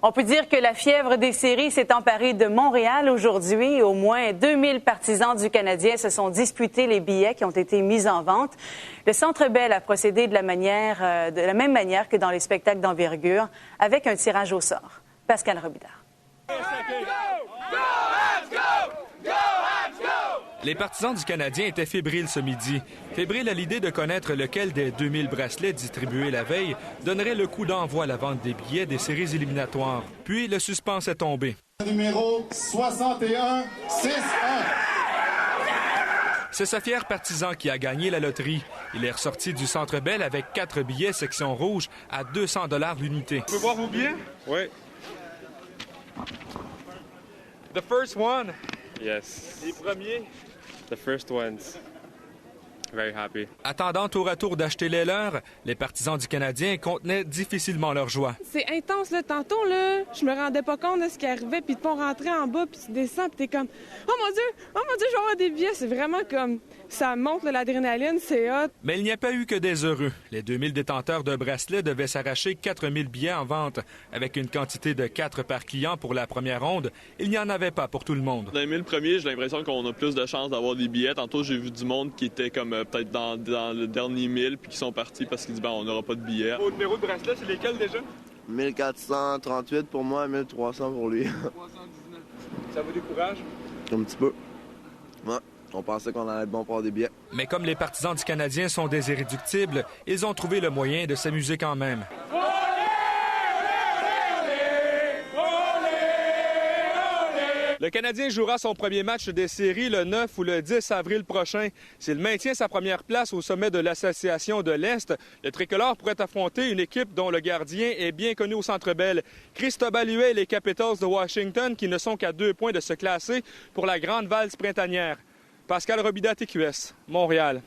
On peut dire que la fièvre des séries s'est emparée de Montréal aujourd'hui. Au moins 2000 partisans du Canadien se sont disputés les billets qui ont été mis en vente. Le Centre Bell a procédé de la même manière que dans les spectacles d'envergure, avec un tirage au sort. Pascal Robillard. Les partisans du Canadien étaient fébriles ce midi. Fébriles à l'idée de connaître lequel des 2000 bracelets distribués la veille donnerait le coup d'envoi à la vente des billets des séries éliminatoires. Puis le suspense est tombé. Numéro 61, 6-1. C'est ce fier partisan qui a gagné la loterie. Il est ressorti du Centre Bell avec 4 billets section rouge à 200 $ l'unité. Je peux voir vos billets? Oui. The first one. Yes. Les premiers. The first ones. Very happy. Attendant tour à tour d'acheter les leurs, les partisans du Canadien contenaient difficilement leur joie. C'est intense, là. Tantôt, là, je me rendais pas compte de ce qui arrivait, puis on rentrait en bas, puis tu descends, puis t'es comme « Oh mon Dieu, je vais avoir des billets! » C'est vraiment comme... Ça monte l'adrénaline, c'est hot. Mais il n'y a pas eu que des heureux. Les 2000 détenteurs de bracelets devaient s'arracher 4000 billets en vente. Avec une quantité de 4 par client pour la première ronde, il n'y en avait pas pour tout le monde. Dans les 1000 premiers, j'ai l'impression qu'on a plus de chances d'avoir des billets. Tantôt, j'ai vu du monde qui était comme peut-être dans le dernier 1000 puis qui sont partis parce qu'ils disent on n'aura pas de billets. Vos numéros de bracelet, c'est lesquels déjà? 1438 pour moi, 1300 pour lui. 319. Ça vous décourage? Un petit peu. Ouais. On pensait qu'on allait être bon pour avoir des billets. Mais comme les partisans du Canadien sont des irréductibles, ils ont trouvé le moyen de s'amuser quand même. Le Canadien jouera son premier match des séries le 9 ou le 10 avril prochain. S'il maintient sa première place au sommet de l'Association de l'Est, le tricolore pourrait affronter une équipe dont le gardien est bien connu au Centre Bell. Cristobal Huet et les Capitals de Washington qui ne sont qu'à 2 points de se classer pour la grande valse printanière. Pascal Robillard, TQS, Montréal.